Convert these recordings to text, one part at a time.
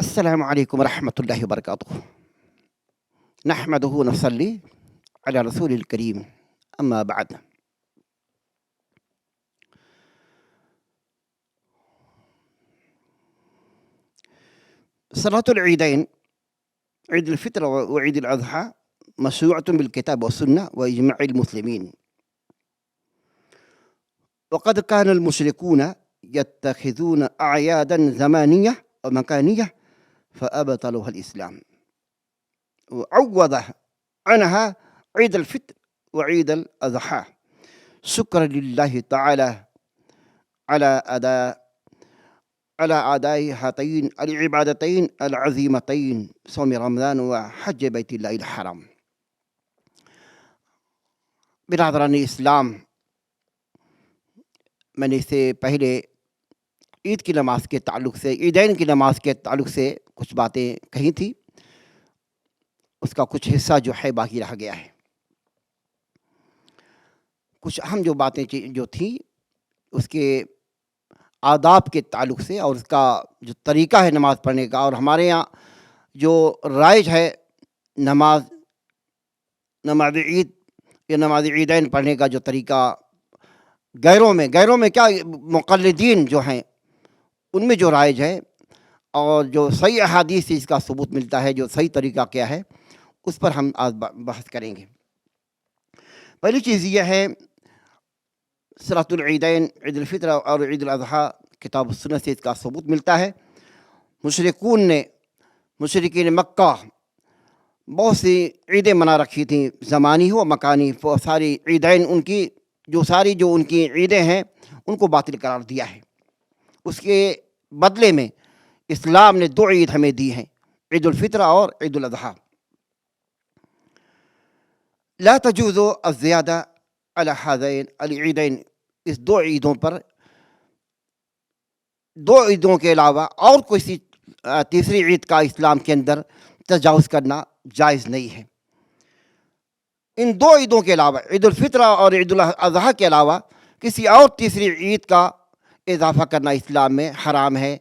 السلام عليكم ورحمة الله وبركاته. نحمده ونصلي على رسول الكريم. أما بعد، صلاة العيدين، عيد الفطر وعيد الأضحى، مشروعة بالكتاب والسنة وإجماع المسلمين. وقد كان المشركون يتخذون أعيادا زمانية ومكانية فأبطلها الإسلام وعوض عنها عيد الفطر وعيد الأضحى، شكرا لله تعالى على أداء هاتين العبادتين العظيمتين، صوم رمضان وحج بیت اللہ الحرام. برادران اسلام، میں نے اس سے پہلے عید کی نماز کے تعلق سے، عیدین کی نماز کے تعلق سے کچھ باتیں کہی تھی. اس کا کچھ حصہ جو ہے باقی رہ گیا ہے. کچھ اہم جو باتیں جو تھیں اس کے آداب کے تعلق سے اور اس کا جو طریقہ ہے نماز پڑھنے کا، اور ہمارے یہاں جو رائج ہے نماز عید یا نماز عیدین پڑھنے کا جو طریقہ، غیروں میں کیا مقلدین جو ہیں ان میں جو رائج ہے، اور جو صحیح احادیث سے اس کا ثبوت ملتا ہے، جو صحیح طریقہ کیا ہے، اس پر ہم آج بحث کریں گے. پہلی چیز یہ ہے، صلاۃ العیدین، عید الفطر اور عید الاضحیٰ کتاب و سنت سے اس کا ثبوت ملتا ہے. مشرکین مکہ بہت سی عیدیں منا رکھی تھیں، زمانی ہو مکانی. وہ ساری عیدین ان کی عیدیں ہیں ان کو باطل قرار دیا ہے. اس کے بدلے میں اسلام نے 2 عید ہمیں دی ہیں، عید الفطر اور عید الاضحیٰ. لا تجوز الزیادہ علی ہذین العیدین، اس 2 عیدوں پر، 2 عیدوں کے علاوہ اور کوئی تیسری عید کا اسلام کے اندر تجاوز کرنا جائز نہیں ہے. ان 2 عیدوں کے علاوہ، عید الفطر اور عید الاضحیٰ کے علاوہ کسی اور تیسری عید کا اضافہ کرنا اسلام میں حرام ہے،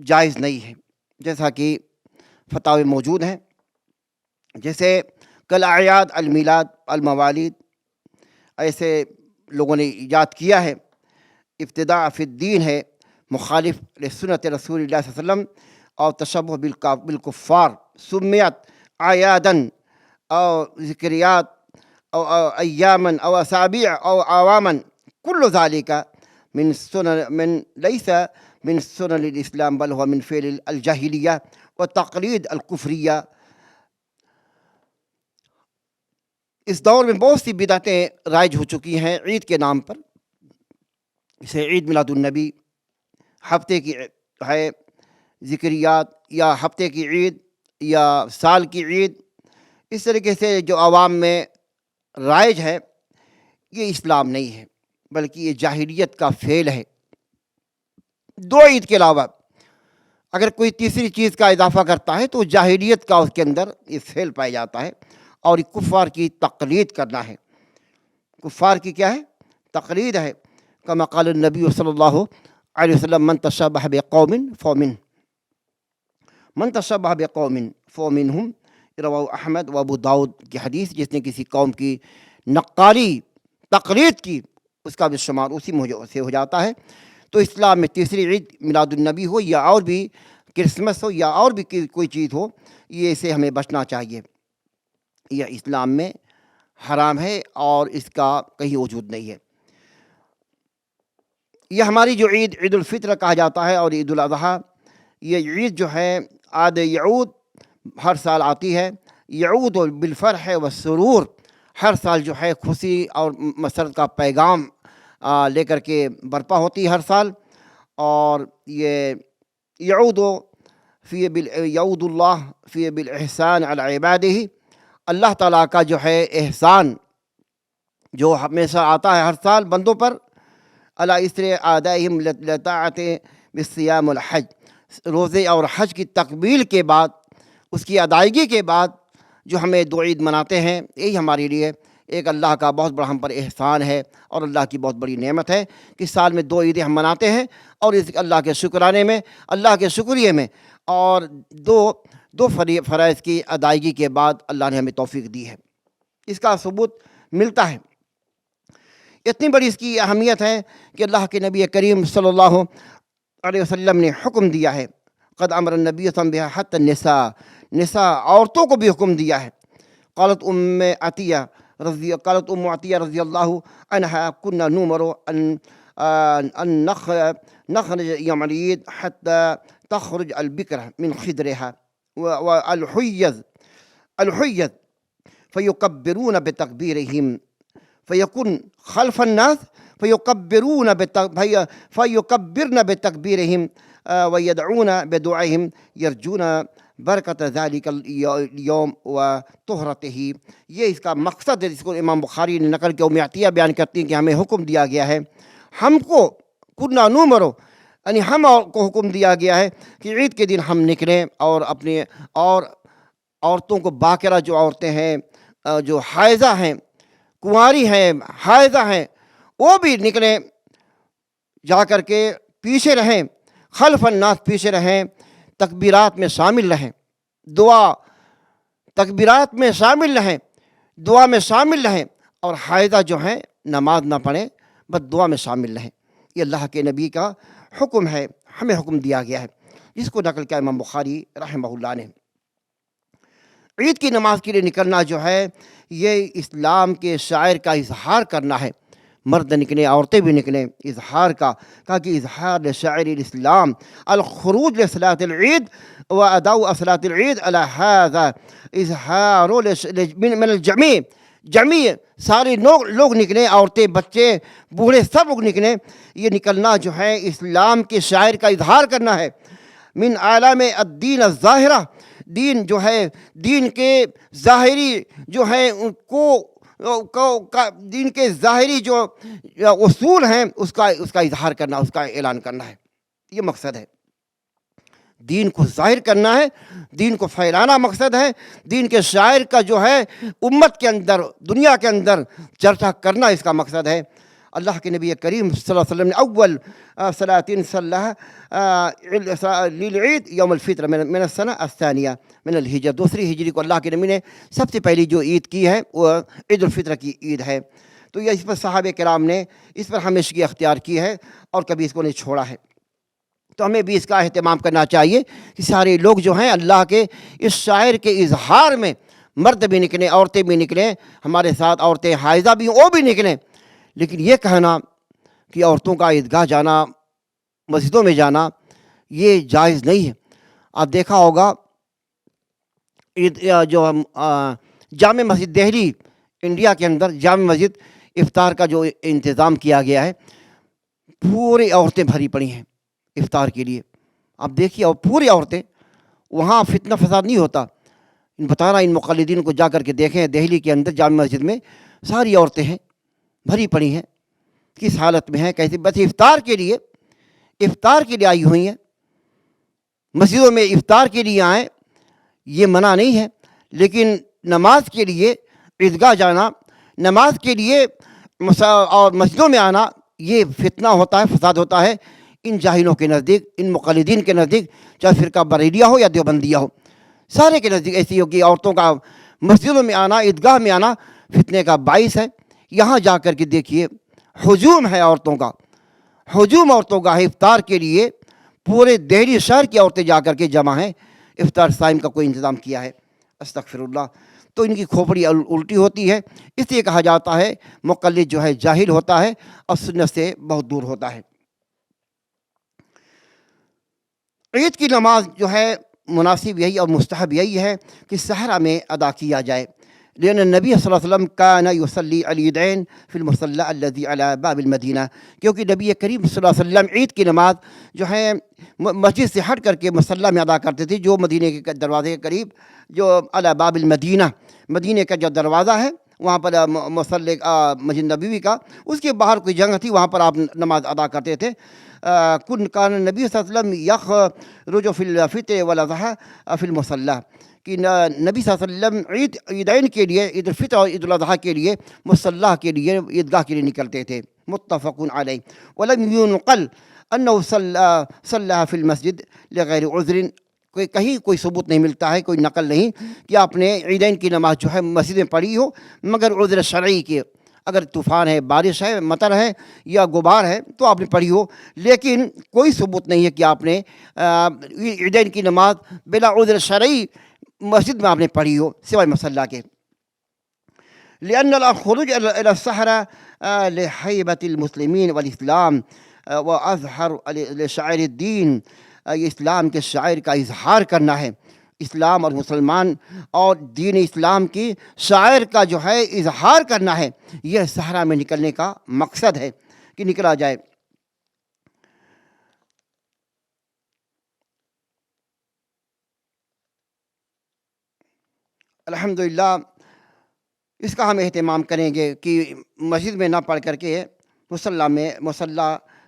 جائز نہیں ہے. جیسا کہ فتاوی موجود ہیں، جیسے کل اعیاد، المیلاد، الموالد، ایسے لوگوں نے ایجاد کیا ہے. ابتداء فی الدین ہے، مخالف لسنت رسول اللہ صلی اللہ علیہ وسلم، اور تشبہ بالکفار. سمیت اعیادن او ذکریات او ایامن او اسابیع او عوامن، کل ذالک من لیس من سنن الاسلام بل هو من فعل الجاہلیہ و تقلید الکفریہ. اس دور میں بہت سی بدعتیں رائج ہو چکی ہیں عید کے نام پر، جیسے عید میلاد النبی، ہفتے کی ہے ذکریات، یا ہفتے کی عید یا سال کی عید. اس طریقے سے جو عوام میں رائج ہے، یہ اسلام نہیں ہے بلکہ یہ جاہلیت کا فعل ہے. 2 عید کے علاوہ اگر کوئی تیسری چیز کا اضافہ کرتا ہے تو جاہلیت کا اس کے اندر یہ فعل پایا جاتا ہے، اور کفار کی تقلید کرنا ہے. کفار کی کیا ہے؟ تقلید ہے. کما قال النبی صلی اللہ علیہ وسلم، من تشبہ بقوم فمنہ، من تشبہ بقوم فمنہم، رواہ احمد و ابو داؤد کی حدیث. جس نے کسی قوم کی نقالی تقلید کی، اس کا بھی شمار اسی سے ہو جاتا ہے. تو اسلام میں تیسری عید میلاد النبی ہو یا اور بھی کرسمس ہو یا اور بھی کوئی چیز ہو، یہ سے ہمیں بچنا چاہیے. یہ اسلام میں حرام ہے اور اس کا کہیں وجود نہیں ہے. یہ ہماری جو عید الفطر کہا جاتا ہے اور عید الاضحیٰ، یہ عید جو ہے عاد یعود، ہر سال آتی ہے. یعود بالفرح والسرور، ہر سال جو ہے خوشی اور مسرت کا پیغام لے کر کے برپا ہوتی ہے ہر سال. اور یہ یعود اللہ فی بالاحسان علی عبادہ، اللہ تعالیٰ کا جو ہے احسان جو ہمیشہ آتا ہے ہر سال بندوں پر، علی اثر آدائہم لطاعت بالصیام والحج، روزے اور حج کی تقبیل کے بعد، اس کی ادائیگی کے بعد جو ہمیں 2 عید مناتے ہیں، یہی ہمارے لیے ایک اللہ کا بہت بڑا ہم پر احسان ہے اور اللہ کی بہت بڑی نعمت ہے کہ سال میں 2 عیدیں ہم مناتے ہیں، اور اس اللہ کے شکرانے میں، اللہ کے شکریے میں اور دو فرائض کی ادائیگی کے بعد اللہ نے ہمیں توفیق دی ہے، اس کا ثبوت ملتا ہے۔ اتنی بڑی اس کی اہمیت ہے کہ اللہ کے نبی کریم صلی اللہ علیہ وسلم نے حکم دیا ہے، قد امر النبی صلی اللہ علیہ وسلم حتی نساء عورتوں کو بھی حکم دیا ہے۔ قالت ام عطیہ رضی اللہ عنہا كنا نؤمر ان نخرج یوم العید حتی تخرج البکرہ من خدرها والحیض فیکبرون بتکبیرہم فیکن خلف الناس فیکبرن بتکبیرہم ویدعون بدعائہم یرجون برکت ذالک اليوم و طہرتہ۔ یہ اس کا مقصد ہے، جس کو امام بخاری نے نقل کیا۔ ام عطیہ بیان کرتی ہیں کہ ہمیں حکم دیا گیا ہے، ہم کو کنا نؤمر، یعنی ہم کو حکم دیا گیا ہے کہ عید کے دن ہم نکلیں اور اپنے اور عورتوں کو، باقرہ جو عورتیں ہیں، جو حائضہ ہیں، کنواری ہیں، حائضہ ہیں، وہ بھی نکلیں، جا کر کے پیچھے رہیں، خلف الناس پیچھے رہیں، تکبیرات میں شامل رہیں، تکبیرات میں شامل رہیں، دعا میں شامل رہیں، اور حائضہ جو ہیں نماز نہ پڑھیں، بس دعا میں شامل رہیں۔ یہ اللہ کے نبی کا حکم ہے، ہمیں حکم دیا گیا ہے، جس کو نقل کیا امام بخاری رحمہ اللہ نے۔ عید کی نماز کے لیے نکلنا جو ہے، یہ اسلام کے شاعر کا اظہار کرنا ہے۔ مرد نکلیں، عورتیں بھی نکلیں، اظہار کا، کہا کہ اظہار شاعر الاسلام الخروج لصلاۃ العید و اداء صلاۃ العید علی ھذا اظہار من الجمیع سارے لوگ نکلیں، عورتیں، بچے، بوڑھے، سب لوگ نکلیں۔ یہ نکلنا جو ہے اسلام کے شاعر کا اظہار کرنا ہے۔ من اعلام الدین الظاہرہ، دین جو ہے، دین کے ظاہری جو ہے ان کو دین کے ظاہری جو اصول ہیں اس کا اظہار کرنا، اس کا اعلان کرنا ہے۔ یہ مقصد ہے، دین کو ظاہر کرنا ہے، دین کو پھیلانا مقصد ہے۔ دین کے شاعر کا جو ہے امت کے اندر، دنیا کے اندر چرچا کرنا اس کا مقصد ہے۔ اللہ کے نبی کریم صلی اللہ علیہ وسلم نے اول صلاۃ صلاح للعید یوم الفطر من السنہ الثانیہ من الہجرہ، دوسری ہجری کو اللہ کے نبی نے سب سے پہلی جو عید کی ہے وہ عید الفطر کی عید ہے۔ تو یہ اس پر صحابہ کرام نے اس پر ہمیشگی اختیار کی ہے اور کبھی اس کو نہیں چھوڑا ہے۔ تو ہمیں بھی اس کا اہتمام کرنا چاہیے کہ سارے لوگ جو ہیں اللہ کے اس شاعر کے اظہار میں، مرد بھی نکلیں، عورتیں بھی نکلیں، ہمارے ساتھ عورتیں حائضہ بھی وہ بھی نکلیں۔ لیکن یہ کہنا کہ عورتوں کا عیدگاہ جانا، مسجدوں میں جانا، یہ جائز نہیں ہے۔ آپ دیکھا ہوگا جو جامع مسجد دہلی، انڈیا کے اندر جامع مسجد افطار کا جو انتظام کیا گیا ہے، پوری عورتیں بھری پڑی ہیں افطار کے لیے۔ آپ دیکھیے، اور پوری عورتیں، وہاں فتنہ فساد نہیں ہوتا۔ بتا رہا ان مقلدین کو جا کر کے دیکھیں، دہلی کے اندر جامع مسجد میں ساری عورتیں ہیں، بھری پڑی ہیں، کس حالت میں ہیں، کیسے، بس افطار کے لیے آئی ہوئی ہیں۔ مسجدوں میں افطار کے لیے آئیں، یہ منع نہیں ہے، لیکن نماز کے لیے عیدگاہ جانا، نماز کے لیے اور مسجدوں میں آنا، یہ فتنہ ہوتا ہے، فساد ہوتا ہے ان جاہلوں کے نزدیک، ان مقلدین کے نزدیک، چاہے فرقہ بریلیہ ہو یا دیوبندیہ ہو، سارے کے نزدیک ایسی ہوگی۔ عورتوں کا مسجدوں میں آنا، عیدگاہ میں آنا فتنے کا باعث ہے۔ یہاں جا کر کے دیکھیے، ہجوم ہے عورتوں کا، ہجوم عورتوں کا ہے افطار کے لیے۔ پورے دہلی شہر کی عورتیں جا کر کے جمع ہیں، افطار صائم کا کوئی انتظام کیا ہے؟ استغفر اللہ۔ تو ان کی کھوپڑی الٹی ہوتی ہے، اس لیے کہا جاتا ہے مقلد جو ہے جاہل ہوتا ہے اور سنت سے بہت دور ہوتا ہے۔ عید کی نماز جو ہے مناسب یہی اور مستحب یہی ہے کہ صحرا میں ادا کیا جائے، لأن النبی صلی اللہ علیہ وسلم کان یصلی العیدین فی المصلی الذی علی باب المدینہ، کیونکہ نبی کریم صلی اللہ علیہ وسلم عید کی نماز جو ہے مسجد سے ہٹ کر کے مصلی میں ادا کرتے تھے، جو مدینے کے دروازے کے قریب، جو علی باب المدینہ، مدینے کا جو دروازہ ہے وہاں پر مصلی مسجد نبوی کا، اس کے باہر کوئی جگہ تھی، وہاں پر آپ نماز ادا کرتے تھے۔ کان نبی صلی اللہ علیہ وسلم یخرج فی الفطر والاضحیٰ فی المصلی، کہ نبی صلی اللہ علیہ وسلم عیدین کے لیے، عید الفطر اور عید الاضحیٰ کے لیے، مصلی کے لیے، عیدگاہ کے لیے نکلتے تھے۔ متفق علیہ۔ ولم ينقل انه صلى في المسجد لغیر عذر کہیں کوئی ثبوت نہیں ملتا ہے، کوئی نقل نہیں کہ آپ نے عیدین کی نماز جو ہے مسجد میں پڑھی ہو، مگر عذر شرعی کے، اگر طوفان ہے، بارش ہے، مطر ہے یا غبار ہے تو آپ نے پڑھی ہو، لیکن کوئی ثبوت نہیں ہے کہ آپ نے عیدین کی نماز بلا عذر شرعی مسجد میں آپ نے پڑھی ہو سوائے مصلی کے. لأن الخروج إلى الصحراء لحيبة المسلمين والإسلام وأظهر لشعائر الدین، یہ اسلام کے شعائر کا اظہار کرنا ہے، اسلام اور مسلمان اور دین اسلام کی شعائر کا جو ہے اظہار کرنا ہے، یہ صحرا میں نکلنے کا مقصد ہے کہ نکلا جائے. الحمدللہ اس کا ہم اہتمام کریں گے کہ مسجد میں نہ پڑھ کر کے مصلی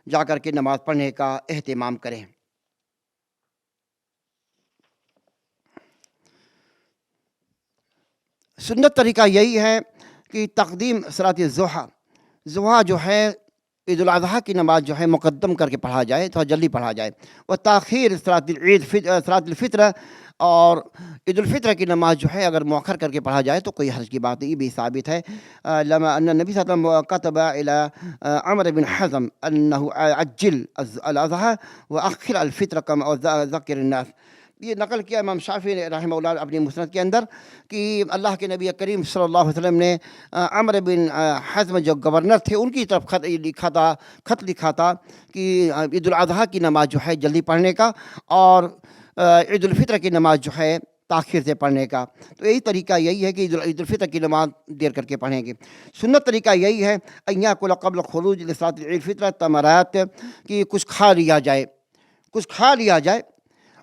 جا کر کے نماز پڑھنے کا اہتمام کریں. سنت طریقہ یہی ہے کہ تقدیم صلاۃ ضحیٰ جو ہے عید الاضحیٰ کی نماز جو ہے مقدم کر کے پڑھا جائے، تھوڑا جلدی پڑھا جائے، اور تاخیر صلاۃ الفطر اور عید الفطر کی نماز جو ہے اگر مؤخر کر کے پڑھا جائے تو کوئی حرج کی بات نہیں، یہ بھی ثابت ہے. لما ان نبی صلی اللہ علیہ وسلم كتب الى عمرو بن حزم انه عجل الاضحى واخر الفطر كما ذكر الناس. یہ نقل کیا امام شافعی رحمہ اللہ اپنی مسند کے اندر کہ اللہ کے نبی کریم صلی اللہ علیہ وسلم نے عمرو بن حزم جو گورنر تھے ان کی طرف خط لکھا تھا کہ عید الاضحیٰ کی نماز جو ہے جلدی پڑھنے کا اور عید الفطر کی نماز جو ہے تاخیر سے پڑھنے کا. تو یہی طریقہ یہی ہے کہ عید الفطر کی نماز دیر کر کے پڑھیں گے. سنت طریقہ یہی ہے ان یاکل قبل خروج لصلاۃ عید الفطر تمرات، کہ کچھ کھا لیا جائے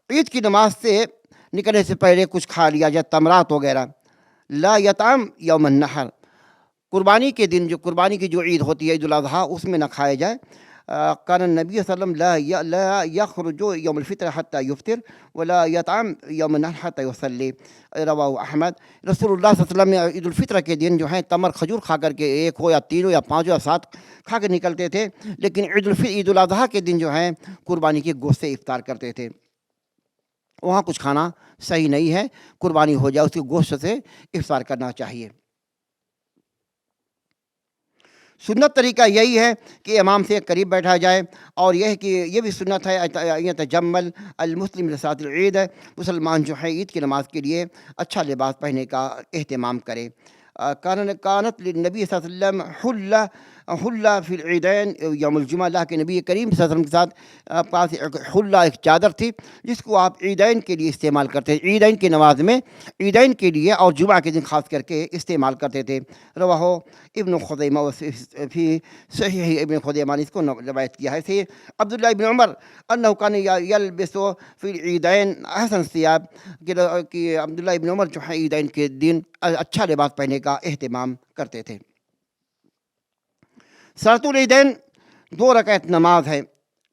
عید کی نماز سے نکلنے سے پہلے کچھ کھا لیا جائے، تمرات وغیرہ. لا یطعم یوم النحر، قربانی کے دن قربانی کی جو عید ہوتی ہے عید الاضحیٰ اس میں نہ کھائے جائے. کان النبی صلی اللہ علیہ وسلم لا یخرج یوم الفطر حتی یفطر ولا یطعم یوم النحر حتی یصلی، رواہ احمد. رسول اللہ صلی اللہ علیہ وسلم نے عید الفطر کے دن جو ہے تمر کھجور کھا کر کے 1 ہو یا 3 ہو یا 5 ہو یا 7 کھا کے نکلتے تھے، لیکن عید الاضحیٰ کے دن جو ہے قربانی کے گوشت سے افطار کرتے تھے. وہاں کچھ کھانا صحیح نہیں ہے، قربانی ہو جائے اس کے گوشت سے افطار کرنا چاہیے. سنت طریقہ یہی ہے کہ امام سے قریب بیٹھا جائے، اور یہ ہے کہ یہ بھی سنت ہے یتجمل المسلم لصلاۃ العید، مسلمان جو ہے عید کی نماز کے لیے اچھا لباس پہننے کا اہتمام کرے. کانت للنبی صلی اللہ علیہ وسلم حلہ فی العیدین یوم الجمعہ، اللہ کے نبی کریم صلی اللہ علیہ وسلم کے ساتھ پاس حلہ ایک چادر تھی جس کو آپ عیدین کے لیے استعمال کرتے تھے، عیدین کی نماز میں عیدین کے لیے اور جمعہ کے دن خاص کر کے استعمال کرتے تھے. رواہ ابن خزیمہ فی صحیح ابن خزیمہ نے اس کو روایت کیا ہے. سے عبداللہ ابن عمر انہ کان یلبس فی العیدین احسن ثیاب، کہ عبداللہ ابن عمر جو ہے عیدین کے دن اچھا لباس پہننے کا اہتمام کرتے تھے. صلاۃ العیدین 2 رکعت نماز ہے،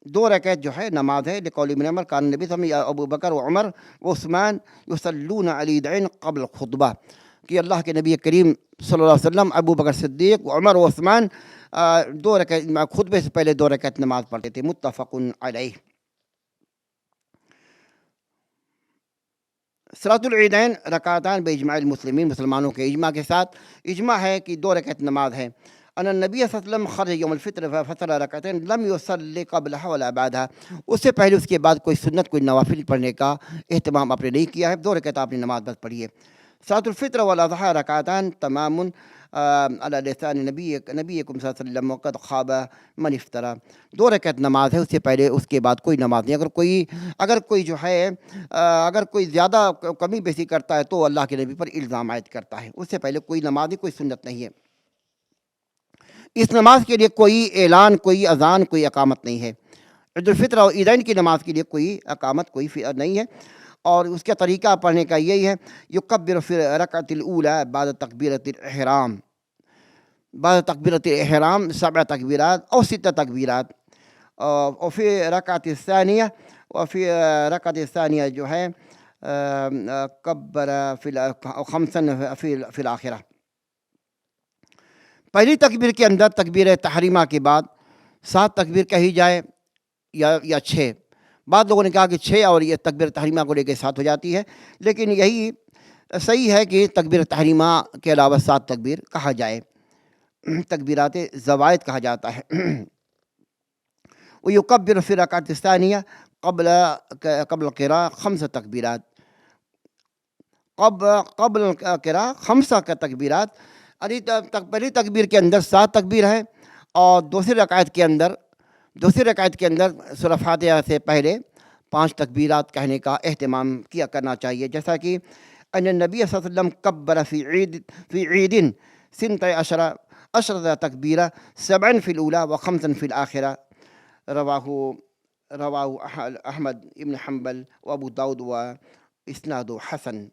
2 رکعت جو ہے نماز ہے. لقول ابن عمر کان نبی صلی اللہ علیہ وسلم ابو بکر و عمر و عثمان یصلون العیدین قبل خطبہ، کہ اللہ کے نبی کریم صلی اللہ علیہ وسلم ابو بکر صدیق عمر و عثمان 2 رکعت خطبے سے پہلے 2 رکعت نماز پڑھتے تھے. متفق علیہ. صلاۃ العیدین رکعتان باجماع المسلمین، مسلمانوں کے اجماع کے ساتھ اجماع ہے کہ 2 رکعت نماز ہے. ان النبی صلی اللہ علیہ وسلم خرج یوم الفطر فصلى رکعتین لم يصلی قبلها ولا بعدها، اس سے پہلے اس کے بعد کوئی سنت کوئی نوافل پڑھنے کا اہتمام آپ نے نہیں کیا ہے، 2 رکعت آپ نے نماز بس پڑھی ہے. صلاۃ الفطر والاضحیٰ رکعتان تمام علی لسان نبیکم صلی اللہ علیہ وسلم وقد خاب من افترا، 2 رکعت نماز ہے، اس سے پہلے اس کے بعد کوئی نماز نہیں. اگر کوئی جو ہے اگر کوئی زیادہ کمی بیشی کرتا ہے تو اللہ کے نبی پر الزام عائد کرتا ہے. اس سے پہلے کوئی نماز کوئی سنت نہیں ہے. اس نماز کے لیے کوئی اعلان، کوئی اذان، کوئی اقامت نہیں ہے. عید الفطر اور عیدین کی نماز کے لیے کوئی اقامت کوئی نہیں ہے، اور اس کا طریقہ پڑھنے کا یہی ہے یکبر فی رکعۃ الاولی بعد تکبیرۃ الاحرام، بعد تکبیرۃ الاحرام 7 تکبیرات او 6 تکبیرات. اور فی رکعۃ الثانیہ، اور فی رکعۃ الثانیہ جو ہے کبر خمسا فی الآخرہ. پہلی تکبیر کے اندر تکبیر تحریمہ کے بعد 7 تکبیر کہی جائے یا 6، بعض لوگوں نے کہا کہ 6 اور یہ تکبیر تحریمہ کو لے کے 7 ہو جاتی ہے، لیکن یہی صحیح ہے کہ تکبیر تحریمہ کے علاوہ 7 تکبیر کہا جائے، تکبیرات زوائد کہا جاتا ہے۔ ويكبر في الركعة الثانية قبل القراءة 5 تکبیرات، قبل القراءة 5 کا تکبیرات، یعنی پہلی تکبیر کے اندر 7 تکبیر ہیں، اور دوسری رکعت کے اندر سورہ فاتحہ سے پہلے 5 تکبیرات کہنے کا اہتمام کرنا چاہیے، جیسا کہ ان النبی صلی اللہ علیہ وسلم کبر فی عید 12 تکبیرہ 7 فی الاولی و 5 فی الآخرہ، رواہ احمد ابن حنبل و ابو داؤد و اسناد حسن۔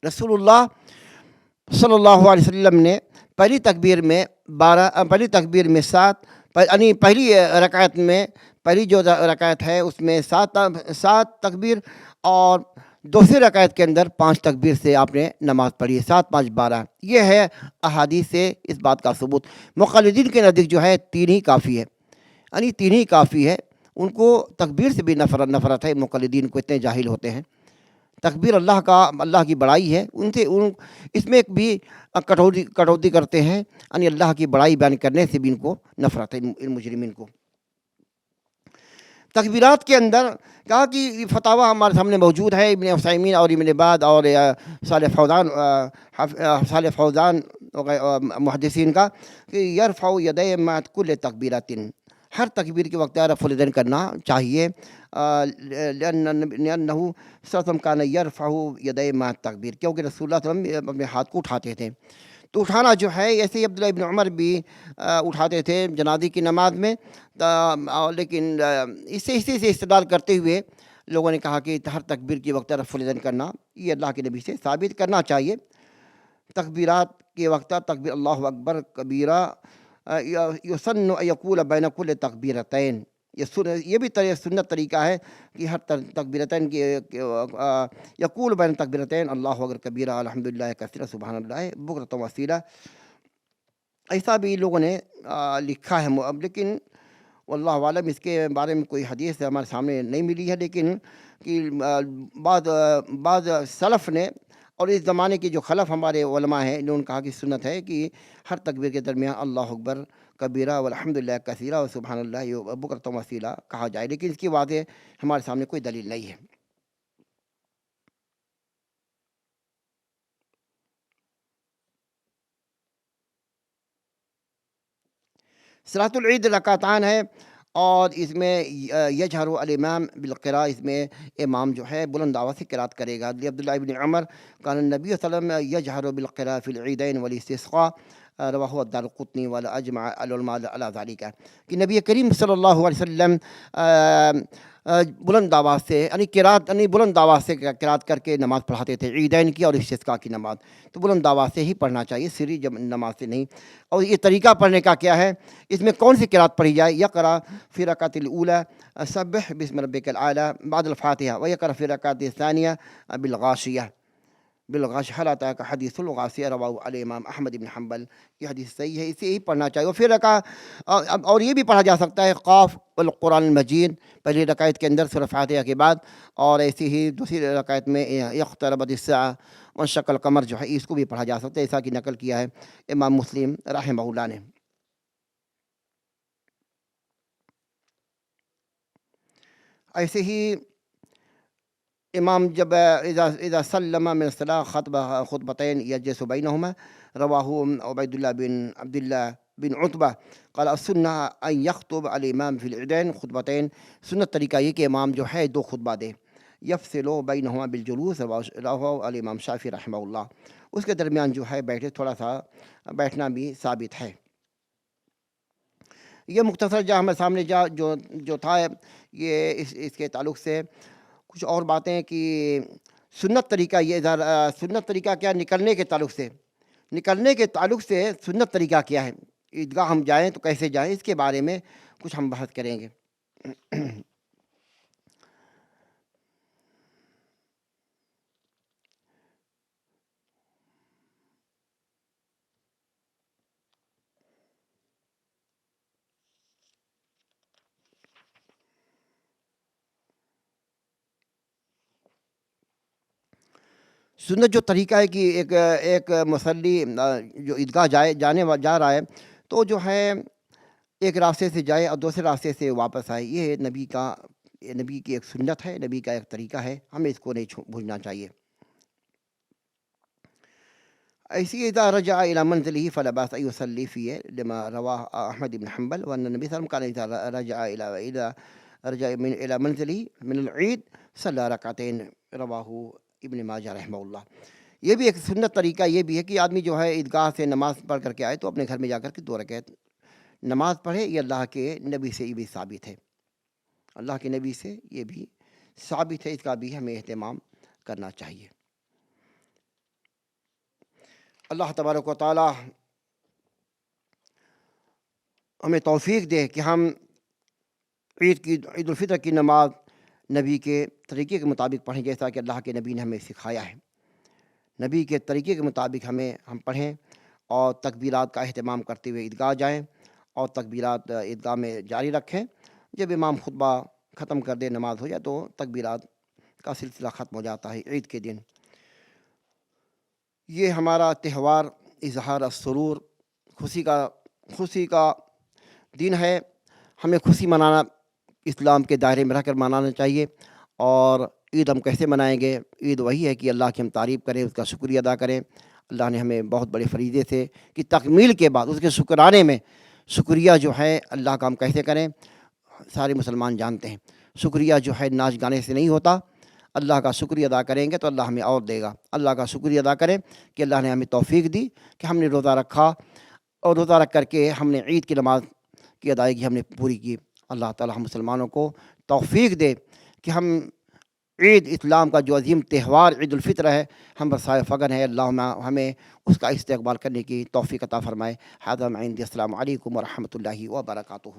رسول اللہ صلی اللہ علیہ وسلم نے پہلی تکبیر میں 7، یعنی پہلی رکعت میں، پہلی جو رکعت ہے اس میں 7 تکبیر، اور دوسری رکعت کے اندر 5 تکبیر سے آپ نے نماز پڑھی، 7 5 12۔ یہ ہے احادیث سے اس بات کا ثبوت۔ مقلدین کے نزدیک جو ہے 3 ہی کافی ہے، یعنی 3 ہی کافی ہے، ان کو تکبیر سے بھی نفرت ہے، مقلدین کو اتنے جاہل ہوتے ہیں۔ تکبیر اللہ کی بڑائی ہے، اس میں بھی کٹوتی کرتے ہیں، یعنی اللہ کی بڑائی بیان کرنے سے بھی ان کو نفرت ہے، ان مجرمین کو۔ تکبیرات کے اندر کہا کہ فتاویٰ ہمارے سامنے موجود ہے، ابن عثیمین اور ابن باز اور صالح فوزان محدثین کا، کہ یرفع یدیہ مع کل تکبیرۃ، ہر تکبیر کے وقت رفع الیدین کرنا چاہیے، لأنہ صلی اللہ علیہ وسلم کان یرفع یدیہ مع تکبیر، کیونکہ رسول اللہ صلی اللہ علیہ وسلم اپنے ہاتھ کو اٹھاتے تھے، تو اٹھانا جو ہے ایسے ہی عبداللہ ابن عمر بھی اٹھاتے تھے جنازے کی نماز میں، لیکن اسی سے استدلال کرتے ہوئے لوگوں نے کہا کہ ہر تکبیر کے وقت رفع الیدین کرنا یہ اللہ کے نبی سے ثابت کرنا چاہیے۔ تکبیرات کے وقت تکبیر اللہ اکبر کبیرہ، یسن ان یقول بین کل تکبیرتین، یہ بھی سنت طریقہ ہے کہ ہر تکبیرتین یقول بین تکبیرتین اللہ اکبر کبیرہ الحمدللہ کثیرہ سبحان اللہ بکرۃ و اصیلا، ایسا بھی لوگوں نے لکھا ہے، لیکن واللہ عالم اس کے بارے میں کوئی حدیث ہمارے سامنے نہیں ملی ہے، لیکن کہ بعض سلف نے اور اس زمانے کے جو خلف ہمارے علماء ہیں انہوں نے کہا کہ سنت ہے کہ ہر تکبیر کے درمیان اللہ اکبر کبیرہ والحمدللہ کثیرہ و سبحان اللہ بکرۃ و اصیلا کہا جائے، لیکن اس کی واضح ہمارے سامنے کوئی دلیل نہیں ہے۔ صلاۃ العید رکعتان ہے، اور اس میں یجہر الامام بالقراء، اس میں امام جو ہے بلند آواز سے قرات کرے گا۔ عبداللہ ابن عمر کان النبی صلی اللہ علیہ وسلم یجہر بالقراء فی العیدین والاستسقاء، رواہ الدارقطنی واجمع العلماء علی ذالک، کہ نبی کریم صلی اللہ علیہ وسلم بلند آواز سے یعنی بلند آواز سے قرات کر کے نماز پڑھاتے تھے، عیدین کی اور استسقاء کی نماز، تو بلند آواز سے ہی پڑھنا چاہیے، سری نماز سے نہیں۔ اور یہ طریقہ پڑھنے کا کیا ہے، اس میں کون سی قرات پڑھی جائے؟ یقرأ فی الرکعۃ الاولی سبح باسم ربک الاعلی بعد الفاتحہ، ویقرأ فی الرکعۃ الثانیہ بالغاشیہ حل اتاک حدیث الغاشیہ، رواہ الامام احمد بن حنبل، یہ حدیث صحیح ہے، اسے ہی پڑھنا چاہیے۔ اور پھر اور یہ بھی پڑھا جا سکتا ہے قاف القرآن المجید پہلی رکعت کے اندر سورہ فاتحہ کے بعد، اور ایسی ہی دوسری رکعت میں اقتربت الساعہ وانشق القمر جو ہے اس کو بھی پڑھا جا سکتا ہے، ایسا کہ نقل کیا ہے امام مسلم رحمہ اللہ نے۔ ایسے ہی امام جب اذا سلم من الصلاۃ خطبتین یجلس بینہما، رواہ عبید اللہ بن عبداللہ بن عتبہ قال السنہ ان یخطب الامام فی العیدین خطبتین، سنت طریقہ یہ کہ امام جو ہے 2 خطبہ دے، یفصل بینہما بالجلوس، رواہ الامام شافعی رحمہ اللہ، اس کے درمیان جو ہے بیٹھے، تھوڑا سا بیٹھنا بھی ثابت ہے۔ یہ مختصر جو ہمارے سامنے جو تھا یہ اس کے تعلق سے کچھ اور باتیں، کہ سنت طریقہ سنت طریقہ کیا نکلنے کے تعلق سے سنت طریقہ کیا ہے، عیدگاہ ہم جائیں تو کیسے جائیں، اس کے بارے میں کچھ ہم بحث کریں گے۔ سنت جو طریقہ ہے کہ ایک مصلی جو عیدگاہ جا رہا ہے تو جو ہے ایک راستے سے جائے اور دوسرے راستے سے واپس آئے، یہ نبی کی ایک سنت ہے، نبی کا ایک طریقہ ہے، ہمیں اس کو نہیں بھولنا چاہیے۔ ایسی اذا رجع الى منزله فلا باس ان يصلي فيه لما رواه احمد بن حنبل وان النبي صلى الله عليه وسلم كان اذا رجع الى منزله من العید صلى رکعتين، رواہ ابن ماجہ رحمہ اللہ۔ یہ بھی ایک سنت طریقہ یہ بھی ہے کہ آدمی جو ہے عیدگاہ سے نماز پڑھ کر کے آئے تو اپنے گھر میں جا کر کے 2 رکعت نماز پڑھے۔ یہ اللہ کے نبی سے یہ بھی ثابت ہے، اللہ کے نبی سے یہ بھی ثابت ہے، اس کا بھی ہمیں اہتمام کرنا چاہیے۔ اللہ تبارک و تعالی ہمیں توفیق دے کہ ہم عید الفطر کی نماز نبی کے طریقے کے مطابق پڑھیں، جیسا کہ اللہ کے نبی نے ہمیں سکھایا ہے۔ نبی کے طریقے کے مطابق ہم پڑھیں اور تکبیرات کا اہتمام کرتے ہوئے عیدگاہ جائیں اور تکبیرات عیدگاہ میں جاری رکھیں۔ جب امام خطبہ ختم کر دے، نماز ہو جائے تو تکبیرات کا سلسلہ ختم ہو جاتا ہے عید کے دن۔ یہ ہمارا تہوار اظہار السرور، خوشی کا دن ہے۔ ہمیں خوشی منانا اسلام کے دائرے میں رہ کر منانا چاہیے۔ اور عید ہم کیسے منائیں گے؟ عید وہی ہے کہ اللہ کی ہم تعریف کریں، اس کا شکریہ ادا کریں۔ اللہ نے ہمیں بہت بڑے فریضے سے کہ تکمیل کے بعد اس کے شکرانے میں شکریہ جو ہے اللہ کا ہم کیسے کریں، سارے مسلمان جانتے ہیں۔ شکریہ جو ہے ناچ گانے سے نہیں ہوتا، اللہ کا شکریہ ادا کریں گے تو اللہ ہمیں اور دے گا۔ اللہ کا شکریہ ادا کریں کہ اللہ نے ہمیں توفیق دی کہ ہم نے روزہ رکھا اور روزہ رکھ کر کے ہم نے عید کی نماز کی ادائیگی ہم نے پوری کی۔ اللہ تعالی ہم مسلمانوں کو توفیق دے کہ ہم عید اسلام کا جو عظیم تہوار عید الفطر ہے ہم پر سایہ فگن ہے، اللہ ہمیں اس کا استقبال کرنے کی توفیق عطا فرمائے۔ ھذا من عندی، السلام علیکم ورحمۃ اللہ وبرکاتہ۔